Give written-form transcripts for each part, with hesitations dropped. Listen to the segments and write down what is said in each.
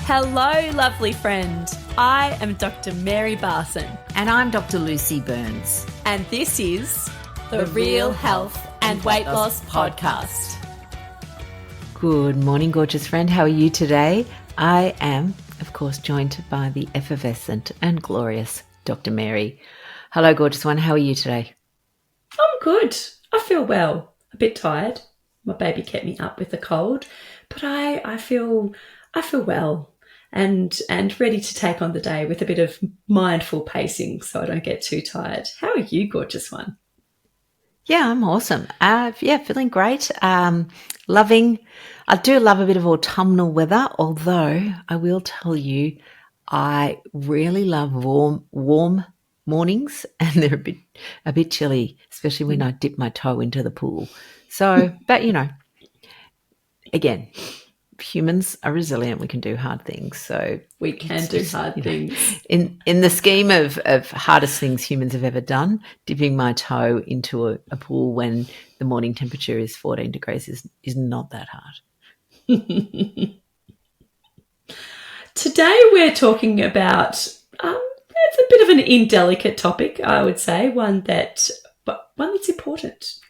Hello, lovely friend. I am Dr. Mary Barson. And I'm Dr. Lucy Burns. And this is the Real Health and Weight Loss Podcast. Good morning, gorgeous friend. How are you today? I am, of course, joined by the effervescent and glorious Dr. Mary. Hello, gorgeous one. How are you today? I'm good. I feel well. A bit tired. My baby kept me up with a cold, but I feel well and ready to take on the day with a bit of mindful pacing so I don't get too tired. How are you, gorgeous one? Yeah, I'm awesome. Feeling great. I do love a bit of autumnal weather, although I will tell you I really love warm mornings, and they're a bit chilly, especially when I dip my toe into the pool. So, but again, humans are resilient. We can do hard things. So we can do hard things. In the scheme of hardest things humans have ever done, dipping my toe into a pool when the morning temperature is 14 degrees is not that hard. Today we're talking about it's a bit of an indelicate topic, I would say, one that's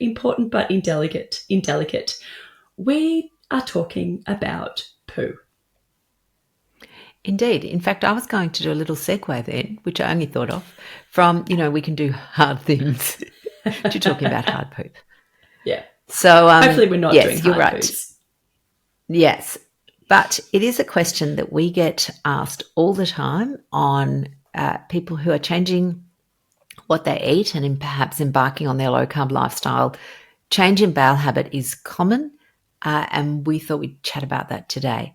important but indelicate. We are talking about poo. Indeed. In fact, I was going to do a little segue then, which I only thought of, from, we can do hard things to talking about hard poop. Yeah. So hopefully we're not doing you're hard right. poops. Yes. But it is a question that we get asked all the time on people who are changing what they eat and perhaps embarking on their low-carb lifestyle. Change in bowel habit is common, and we thought we'd chat about that today.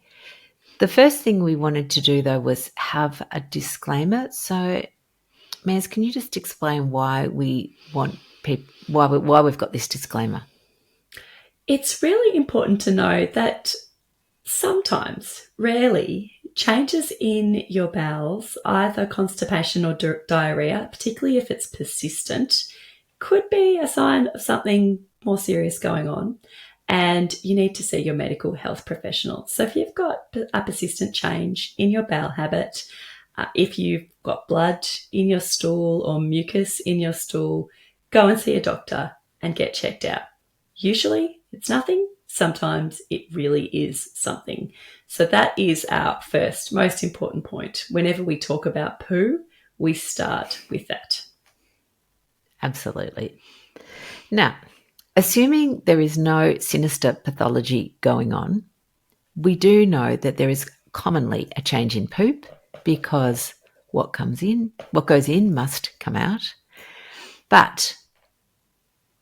The first thing we wanted to do, though, was have a disclaimer. So, Maz, can you just explain why we want why we've got this disclaimer? It's really important to know that sometimes, rarely, changes in your bowels, either constipation or diarrhea, particularly if it's persistent, could be a sign of something more serious going on, and you need to see your medical health professional. So if you've got a persistent change in your bowel habit, if you've got blood in your stool or mucus in your stool, go and see a doctor and get checked out. Usually it's nothing. Sometimes it really is something. So that is our first most important point. Whenever we talk about poo, we start with that. Absolutely. Now, assuming there is no sinister pathology going on, we do know that there is commonly a change in poop because what goes in must come out. But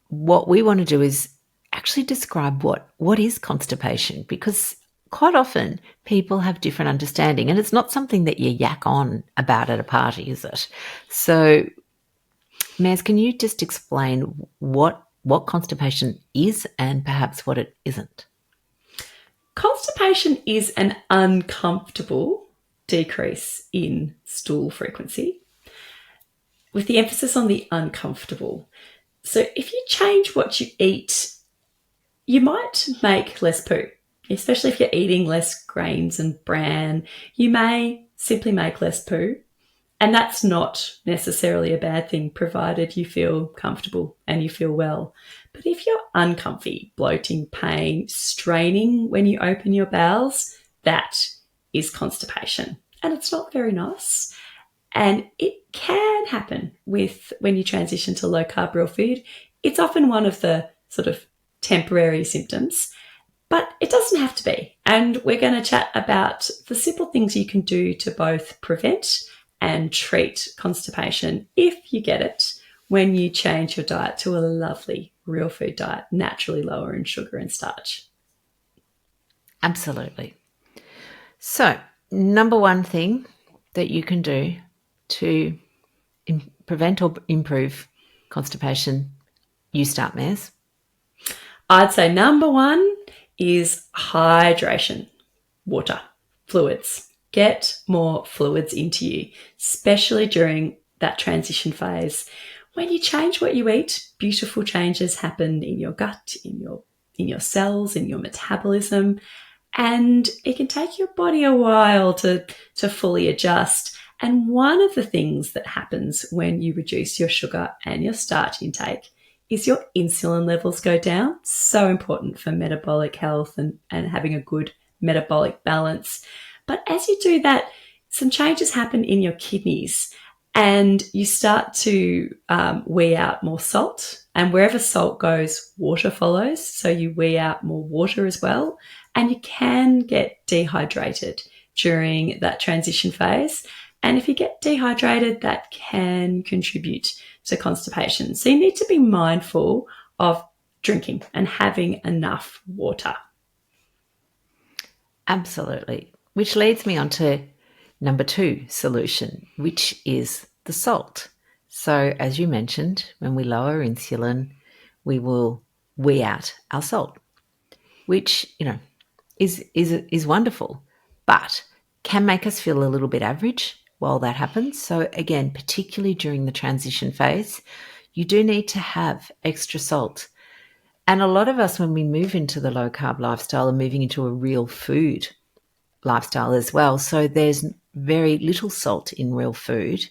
what we want to do is actually describe what is constipation, because quite often people have different understanding, and it's not something that you yak on about at a party, is it? So, Maz, can you just explain what constipation is and perhaps what it isn't? Constipation is an uncomfortable decrease in stool frequency, with the emphasis on the uncomfortable. So if you change what you eat, you might make less poo, especially if you're eating less grains and bran. You may simply make less poo, and that's not necessarily a bad thing, provided you feel comfortable and you feel well. But if you're uncomfy, bloating, pain, straining when you open your bowels, that is constipation, and it's not very nice. And it can happen when you transition to low-carb real food. It's often one of the sort of temporary symptoms, but it doesn't have to be. And we're going to chat about the simple things you can do to both prevent and treat constipation if you get it when you change your diet to a lovely real food diet, naturally lower in sugar and starch. Absolutely. So, number one thing that you can do to prevent or improve constipation, you start, Maz. I'd say number one is hydration, water, fluids. Get more fluids into you, especially during that transition phase. When you change what you eat, beautiful changes happen in your gut, in your cells, in your metabolism, And it can take your body a while to fully adjust. And one of the things that happens when you reduce your sugar and your starch intake is your insulin levels go down. So important for metabolic health and having a good metabolic balance. But as you do that, some changes happen in your kidneys and you start to wee out more salt. And wherever salt goes, water follows. So you wee out more water as well. And you can get dehydrated during that transition phase. And if you get dehydrated, that can contribute to constipation. So you need to be mindful of drinking and having enough water. Absolutely. Which leads me on to number 2 solution, which is the salt. So as you mentioned, when we lower insulin, we will wee out our salt, which, is wonderful, but can make us feel a little bit average while that happens. So again, particularly during the transition phase, you do need to have extra salt. And a lot of us, when we move into the low carb lifestyle, are moving into a real food lifestyle as well. So there's very little salt in real food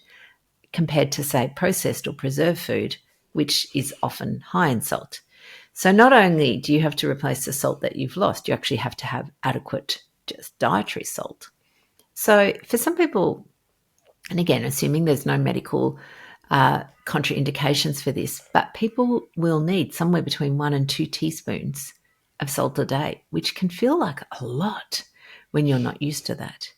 compared to, say, processed or preserved food, which is often high in salt. So not only do you have to replace the salt that you've lost, you actually have to have adequate just dietary salt. So for some people, and again, assuming there's no medical contraindications for this, but people will need somewhere between 1 and 2 teaspoons of salt a day, which can feel like a lot when you're not used to that.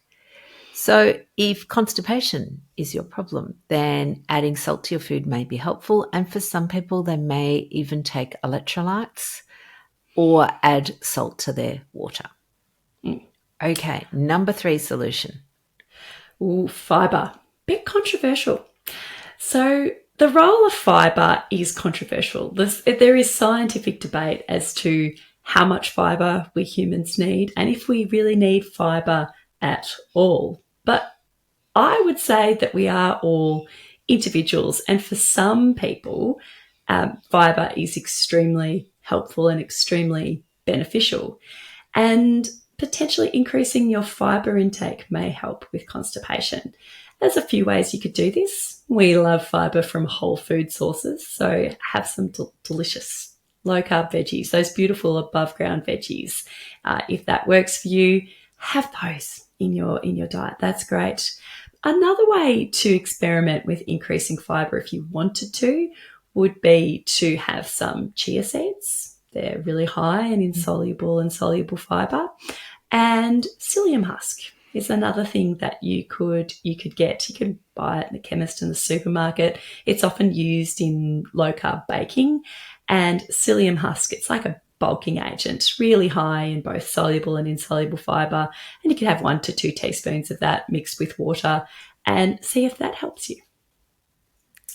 So if constipation is your problem, then adding salt to your food may be helpful. And for some people, they may even take electrolytes or add salt to their water. Okay, number 3 solution. Ooh, fibre. Bit controversial. So the role of fibre is controversial. There is scientific debate as to how much fibre we humans need and if we really need fibre at all. But I would say that we are all individuals, and for some people, fibre is extremely helpful and extremely beneficial. And potentially increasing your fibre intake may help with constipation. There's a few ways you could do this. We love fibre from whole food sources, so have some delicious low-carb veggies, those beautiful above-ground veggies. If that works for you, have those in your diet. That's great. Another way to experiment with increasing fibre if you wanted to would be to have some chia seeds. They're really high in insoluble and soluble fibre. And psyllium husk is another thing that you could get. You can buy it in the chemist and the supermarket. It's often used in low-carb baking. And psyllium husk, it's like a bulking agent, really high in both soluble and insoluble fibre. And you can have 1 to 2 teaspoons of that mixed with water and see if that helps you.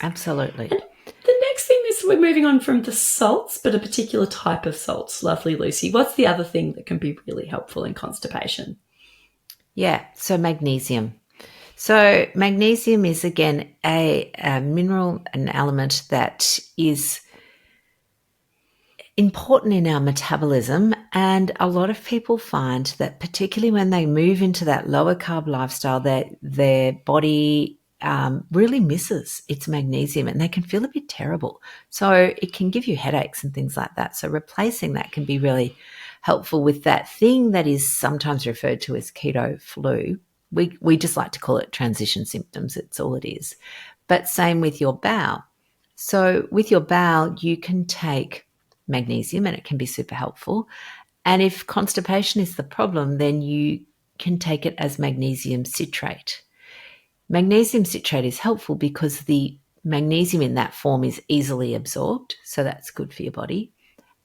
Absolutely. And the next thing is we're moving on from the salts, but a particular type of salts. Lovely Lucy, what's the other thing that can be really helpful in constipation? Yeah, so magnesium. So magnesium is, again, a mineral, an element that is important in our metabolism, and a lot of people find that particularly when they move into that lower carb lifestyle, that their body really misses its magnesium and they can feel a bit terrible. So it can give you headaches and things like that. So replacing that can be really helpful with that thing that is sometimes referred to as keto flu. We just like to call it transition symptoms. It's all it is. But same with your bowel. So with your bowel, you can take magnesium and it can be super helpful. And if constipation is the problem, then you can take it as magnesium citrate. Magnesium citrate is helpful because the magnesium in that form is easily absorbed, so that's good for your body.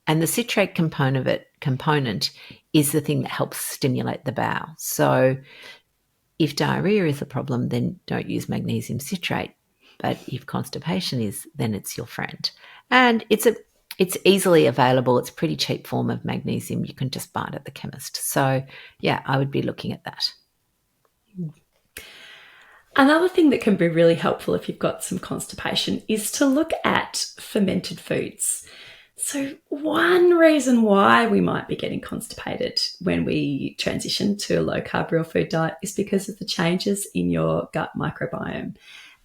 And the citrate component is the thing that helps stimulate the bowel. So if diarrhea is a problem, then don't use magnesium citrate. But if constipation is, then it's your friend. And it's easily available. It's a pretty cheap form of magnesium. You can just buy it at the chemist. So, yeah, I would be looking at that. Another thing that can be really helpful if you've got some constipation is to look at fermented foods. So one reason why we might be getting constipated when we transition to a low-carb real food diet is because of the changes in your gut microbiome.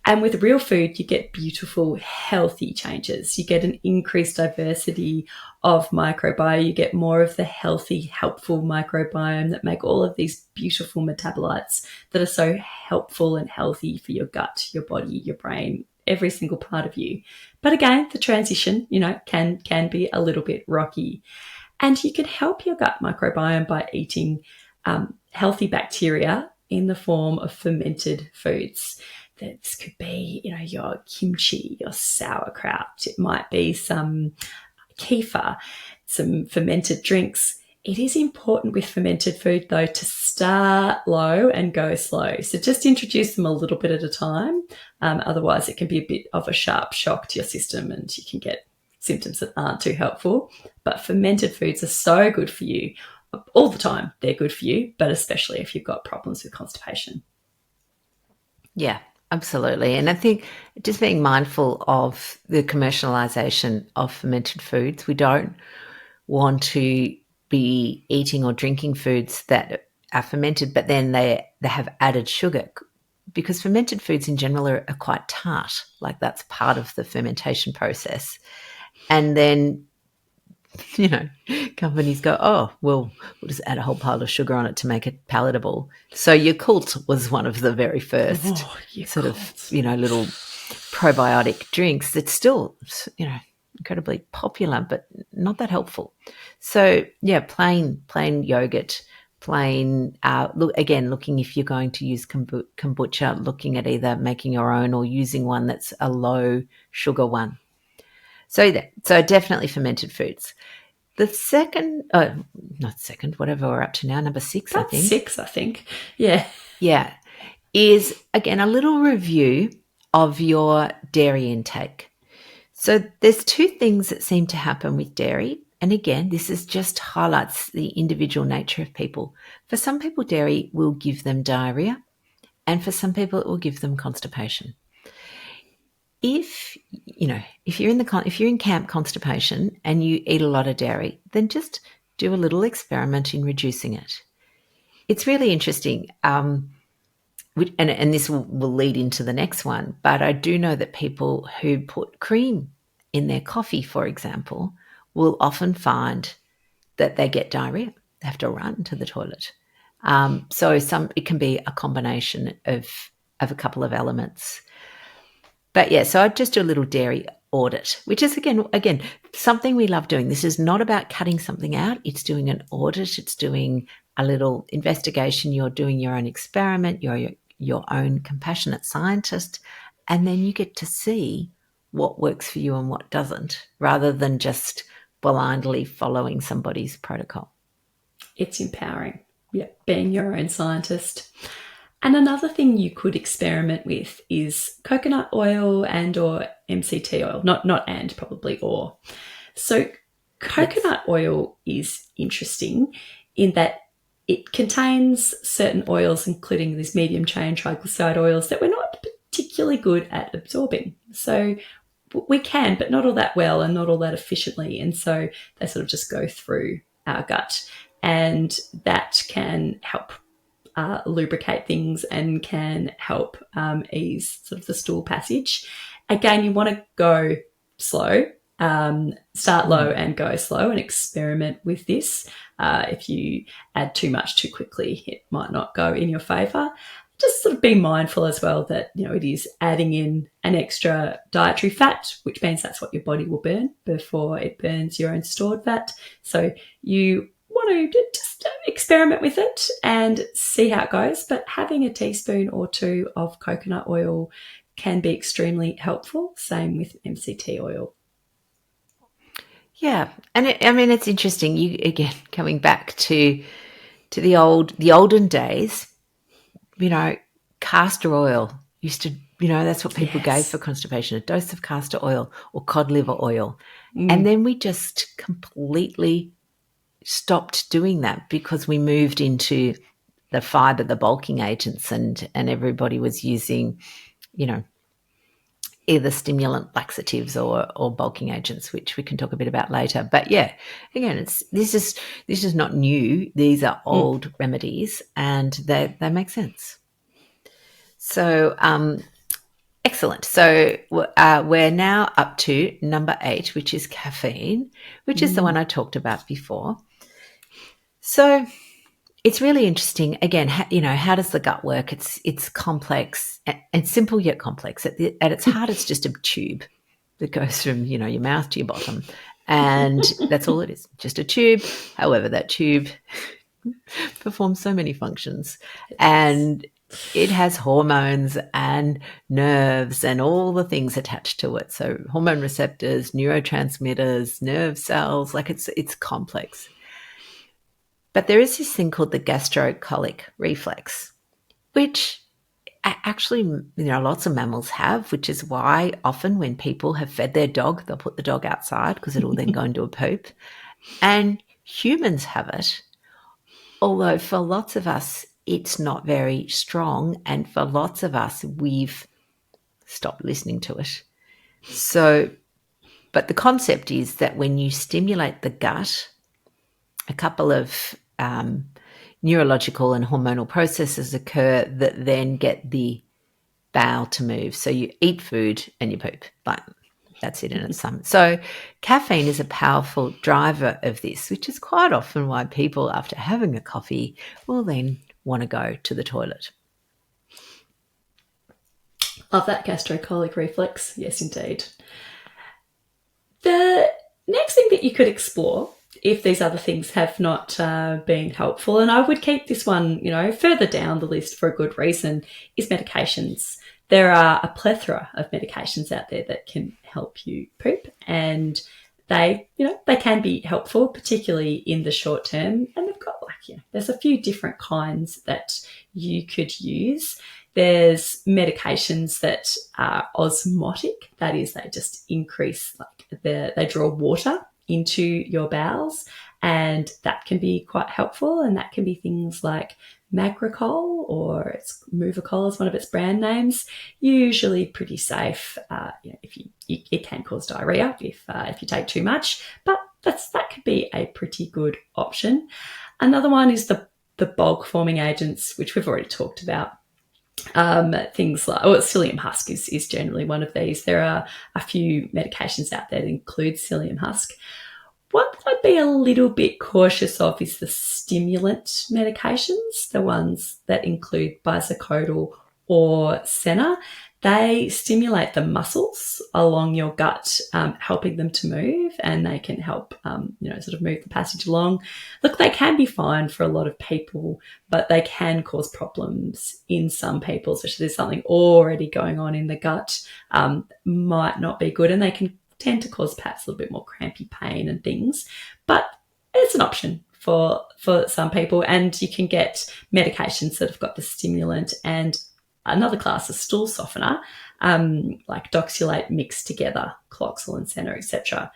And with real food, you get beautiful, healthy changes. You get an increased diversity of microbiome. You get more of the healthy, helpful microbiome that make all of these beautiful metabolites that are so helpful and healthy for your gut, your body, your brain, every single part of you. But again, the transition, can be a little bit rocky. And you can help your gut microbiome by eating healthy bacteria in the form of fermented foods. This could be, your kimchi, your sauerkraut. It might be some kefir, some fermented drinks. It is important with fermented food, though, to start low and go slow. So just introduce them a little bit at a time. Otherwise, it can be a bit of a sharp shock to your system and you can get symptoms that aren't too helpful. But fermented foods are so good for you. All the time, they're good for you, but especially if you've got problems with constipation. Yeah, absolutely. And I think just being mindful of the commercialization of fermented foods, we don't want to be eating or drinking foods that are fermented, but then they have added sugar, because fermented foods in general are quite tart. Like that's part of the fermentation process. And then, companies go, oh, well, we'll just add a whole pile of sugar on it to make it palatable. So Yakult was one of the very first sort of, little probiotic drinks that's still, incredibly popular, but not that helpful. So yeah, plain yogurt, looking if you're going to use kombucha, looking at either making your own or using one that's a low sugar one. So definitely fermented foods. The whatever we're up to now, number 6, That's I think. 6, I think. Yeah. Yeah. Is, again, a little review of your dairy intake. So there's 2 things that seem to happen with dairy. And again, this is just highlights the individual nature of people. For some people, dairy will give them diarrhea. And for some people, it will give them constipation. If you're in camp constipation and you eat a lot of dairy, then just do a little experiment in reducing it. It's really interesting, and this will lead into the next one, but I do know that people who put cream in their coffee, for example, will often find that they get diarrhea. They have to run to the toilet. So it can be a combination of a couple of elements. But yeah, so I'd just do a little dairy audit, which is again something we love doing. This is not about cutting something out. It's doing an audit. It's doing a little investigation. You're doing your own experiment. You're your own compassionate scientist, and then you get to see what works for you and what doesn't, rather than just blindly following somebody's protocol. It's empowering. Yeah, being your own scientist. And another thing you could experiment with is coconut oil and or MCT oil. Not and, probably or. So coconut oil is interesting in that it contains certain oils, including these medium chain triglyceride oils, that we're not particularly good at absorbing. So we can, but not all that well and not all that efficiently. And so they sort of just go through our gut. And that can help lubricate things and can help ease sort of the stool passage. Again, you want to go slow, start low and go slow and experiment with this. If you add too much too quickly, it might not go in your favour. Just sort of be mindful as well that, it is adding in an extra dietary fat, which means that's what your body will burn before it burns your own stored fat. So you want to just experiment with it and see how it goes. But having a teaspoon or 2 of coconut oil can be extremely helpful. Same with MCT oil. Yeah, and it's interesting. You again coming back to the olden days. Castor oil used to. That's what people gave for constipation: a dose of castor oil or cod liver oil, and then we just completely stopped doing that because we moved into the fibre, the bulking agents, and everybody was using, either stimulant laxatives or bulking agents, which we can talk a bit about later. But yeah, again, this is not new. These are old remedies, and they make sense. So excellent. So we're now up to number 8, which is caffeine, which is the one I talked about before. So it's really interesting. Again, how does the gut work? It's complex and simple yet complex. At its heart, it's just a tube that goes from your mouth to your bottom, and that's all it is, just a tube. However, that tube performs so many functions, and it has hormones and nerves and all the things attached to it. So hormone receptors, neurotransmitters, nerve cells, like it's complex. But there is this thing called the gastrocolic reflex, which actually, lots of mammals have, which is why often when people have fed their dog, they'll put the dog outside because it'll then go into a poop. And humans have it, although for lots of us, it's not very strong. And for lots of us, we've stopped listening to it. So, but the concept is that when you stimulate the gut, a couple of neurological and hormonal processes occur that then get the bowel to move. So you eat food and you poop. Like that's it in its sum. So caffeine is a powerful driver of this, which is quite often why people, after having a coffee, will then want to go to the toilet. Love that gastrocolic reflex. Yes, indeed. The next thing that you could explore, if these other things have not been helpful, and I would keep this one, further down the list for a good reason, is medications. There are a plethora of medications out there that can help you poop, and they can be helpful, particularly in the short term. And they've got there's a few different kinds that you could use. There's medications that are osmotic. That is, they just increase, they draw water into your bowels, and that can be quite helpful. And that can be things like Magricol, or it's Movicol is one of its brand names. Usually pretty safe. If it can cause diarrhea if you take too much, but that could be a pretty good option. Another one is the bulk forming agents, which we've already talked about. Things like psyllium husk is generally one of these. There are a few medications out there that include psyllium husk. One that I'd be a little bit cautious of is the stimulant medications, the ones that include bisocodyl or senna. They stimulate the muscles along your gut, helping them to move, and they can help, sort of move the passage along. Look, they can be fine for a lot of people, but they can cause problems in some people, especially if there's something already going on in the gut, might not be good, and they can tend to cause perhaps a little bit more crampy pain and things. But it's an option for some people, and you can get medications that have got the stimulant and another class, a stool softener, like Doxulate mixed together, Cloxil and Senna, etc.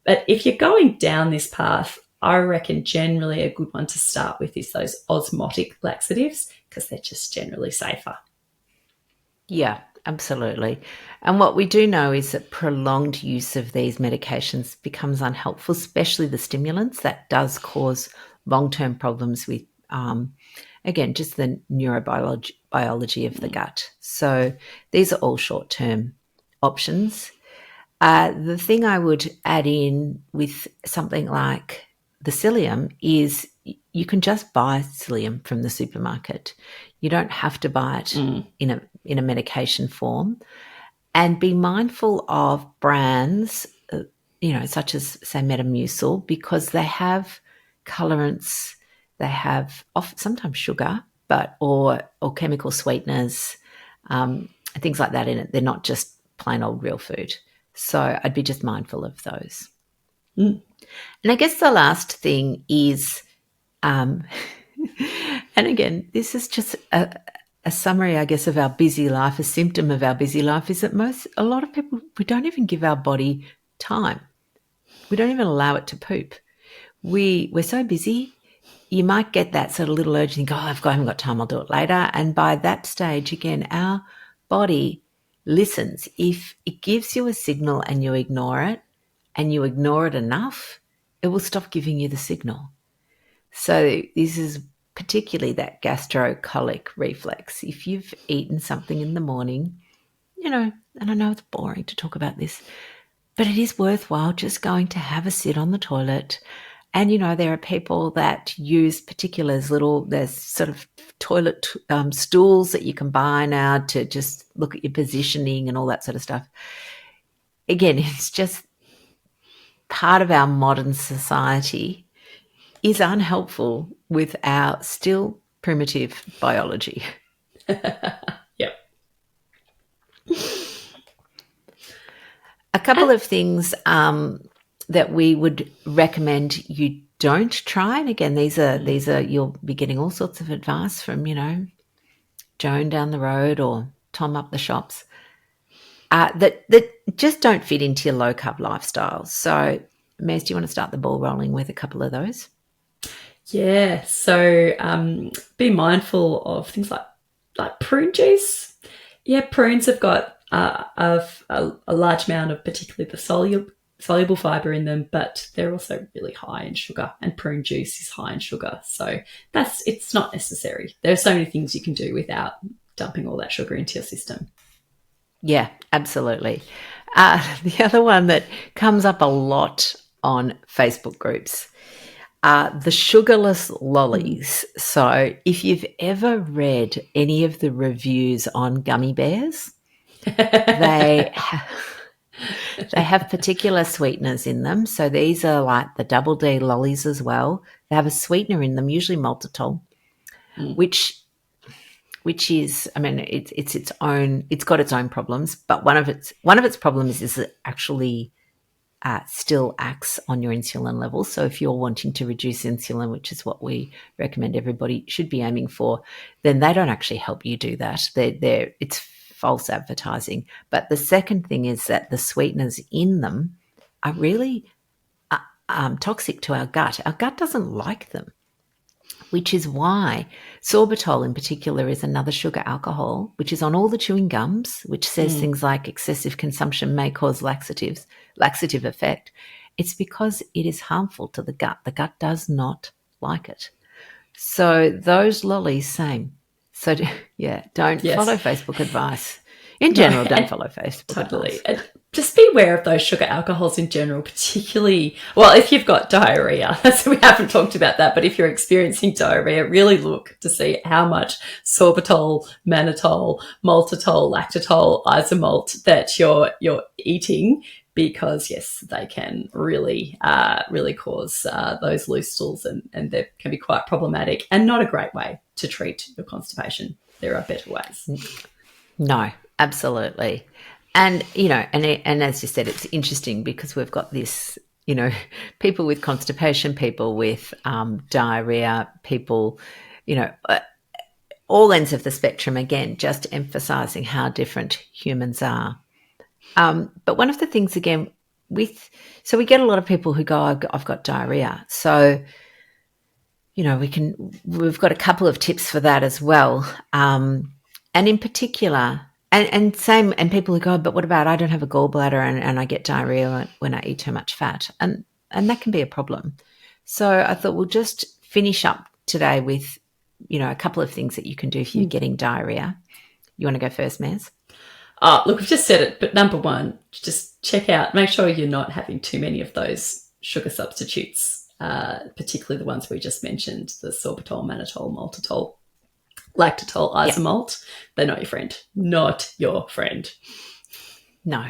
But if you're going down this path, I reckon generally a good one to start with is those osmotic laxatives, because they're just generally safer. Yeah, absolutely. And what we do know is that prolonged use of these medications becomes unhelpful, especially the stimulants. That does cause long-term problems with again, just the neurobiology of the gut. So these are all short-term options. The thing I would add in with something like the psyllium is you can just buy psyllium from the supermarket. You don't have to buy it in a medication form. And be mindful of brands, such as, say, Metamucil, because they have colorants. They have sometimes sugar, or chemical sweeteners, and things like that in it. They're not just plain old real food. So I'd be just mindful of those. And I guess the last thing is, and again, this is just a summary, I guess, of our busy life. A symptom of our busy life is that a lot of people, we don't even give our body time. We don't even allow it to poop. We're so busy. You might get that sort of little urge and think, I haven't got time, I'll do it later. And by that stage, again, our body listens. If it gives you a signal and you ignore it, and you ignore it enough, it will stop giving you the signal. So this is particularly that gastrocolic reflex. If you've eaten something in the morning, and I know it's boring to talk about this, but it is worthwhile just going to have a sit on the toilet. And, there are people that use there's sort of toilet stools that you can buy now to just look at your positioning and all that sort of stuff. Again, it's just part of our modern society is unhelpful with our still primitive biology. Yep. A couple of things that we would recommend you don't try, and again, these are you'll be getting all sorts of advice from Joan down the road or Tom up the shops that just don't fit into your low carb lifestyle. So, Mez, do you want to start the ball rolling with a couple of those? Yeah. So be mindful of things like prune juice. Yeah, prunes have got a large amount of particularly the soluble fibre in them, but they're also really high in sugar, and prune juice is high in sugar. So it's not necessary. There are so many things you can do without dumping all that sugar into your system. Yeah, absolutely. The other one that comes up a lot on Facebook groups are the sugarless lollies. So if you've ever read any of the reviews on gummy bears, they have particular sweeteners in them. So these are like the double D lollies as well. They have a sweetener in them, usually maltitol, which is, I mean, it's its own. It's got its own problems, but one of its problems is it actually still acts on your insulin levels. So if you're wanting to reduce insulin, which is what we recommend everybody should be aiming for, then they don't actually help you do that. It's false advertising. But the second thing is that the sweeteners in them are really toxic to our gut. Our gut doesn't like them, which is why sorbitol in particular is another sugar alcohol, which is on all the chewing gums, which says things like excessive consumption may cause laxative effect. It's because it is harmful to the gut. The gut does not like it. So those lollies, same. So yeah, don't follow Facebook advice. In general, don't follow Facebook advice. And just be aware of those sugar alcohols in general, particularly, well, if you've got diarrhea. So we haven't talked about that, but if you're experiencing diarrhea, really look to see how much sorbitol, mannitol, maltitol, lactitol, isomalt that you're eating, because yes, they can really cause those loose stools, and they can be quite problematic and not a great way to treat your constipation. There are better ways. No, absolutely. And, and as you said, it's interesting because we've got this, people with constipation, people with diarrhea, people, all ends of the spectrum, again, just emphasising how different humans are. But one of the things, again, so we get a lot of people who go, I've got diarrhea. So, we've got a couple of tips for that as well. And in particular, and people who go, but what about I don't have a gallbladder and I get diarrhea when I eat too much fat, and that can be a problem. So I thought we'll just finish up today with, a couple of things that you can do if you're getting diarrhea. You want to go first, Mez? Look, we've just said it, but number one, just check out, make sure you're not having too many of those sugar substitutes, particularly the ones we just mentioned, the sorbitol, mannitol, maltitol, lactitol, isomalt. Yep. They're not your friend. Not your friend. No.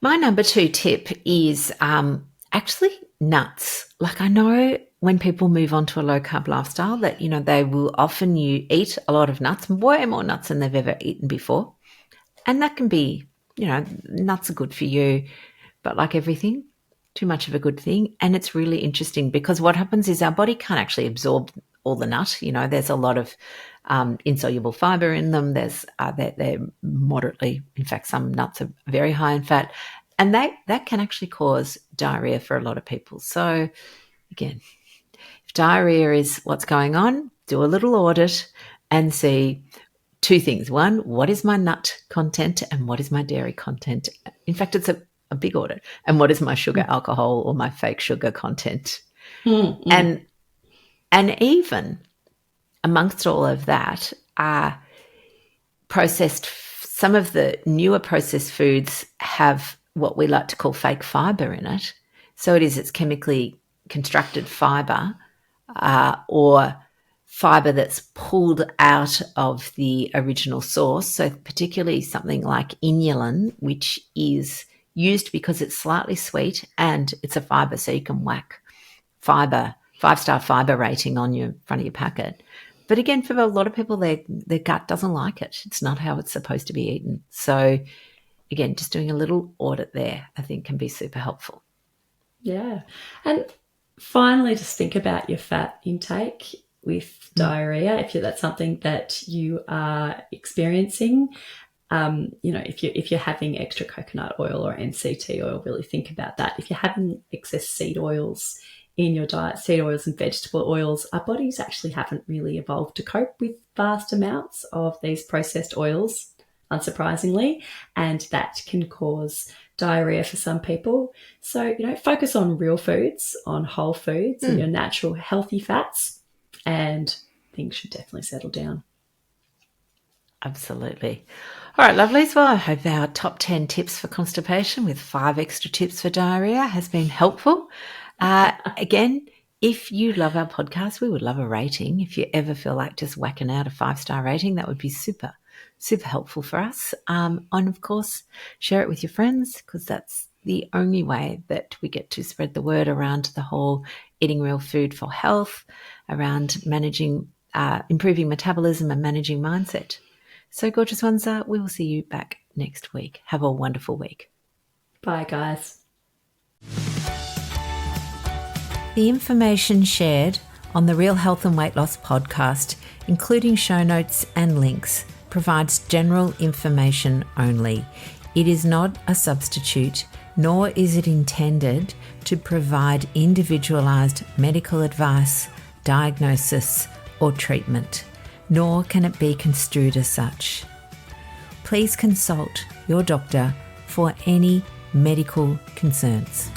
My number 2 tip is actually nuts. Like, I know when people move on to a low-carb lifestyle that, they will often eat a lot of nuts, way more nuts than they've ever eaten before. And that can be, nuts are good for you, but like everything, too much of a good thing. And it's really interesting because what happens is our body can't actually absorb all the nut. There's a lot of insoluble fiber in them. They're moderately, in fact, some nuts are very high in fat, and that can actually cause diarrhea for a lot of people. So again, if diarrhea is what's going on, do a little audit and see two things. One, what is my nut content and what is my dairy content? In fact, it's a big audit. And what is my sugar, alcohol, or my fake sugar content? And even amongst all of that are some of the newer processed foods have what we like to call fake fibre in it. So it's chemically constructed fibre or fibre that's pulled out of the original source. So particularly something like inulin, which is used because it's slightly sweet and it's a fibre, so you can whack fibre, 5-star fibre rating on your front of your packet. But again, for a lot of people, their gut doesn't like it. It's not how it's supposed to be eaten. So again, just doing a little audit there, I think, can be super helpful. Yeah. And finally, just think about your fat intake with diarrhea. If that's something that you are experiencing, if you're having extra coconut oil or MCT oil, really think about that. If you're having excess seed oils in your diet, seed oils and vegetable oils, our bodies actually haven't really evolved to cope with vast amounts of these processed oils, unsurprisingly, and that can cause diarrhea for some people. So, focus on real foods, on whole foods and your natural healthy fats, and things should definitely settle down. Absolutely. All right, lovelies. Well, I hope our top 10 tips for constipation with 5 extra tips for diarrhea has been helpful. Again, if you love our podcast, we would love a rating. If you ever feel like just whacking out a 5-star rating, that would be super, super helpful for us. And of course, share it with your friends, because that's the only way that we get to spread the word around the whole eating real food for health, around managing, improving metabolism and managing mindset. So gorgeous ones, we will see you back next week. Have a wonderful week. Bye, guys. The information shared on the Real Health and Weight Loss podcast, including show notes and links, provides general information only. It is not a substitute, nor is it intended to provide individualized medical advice, diagnosis, or treatment, nor can it be construed as such. Please consult your doctor for any medical concerns.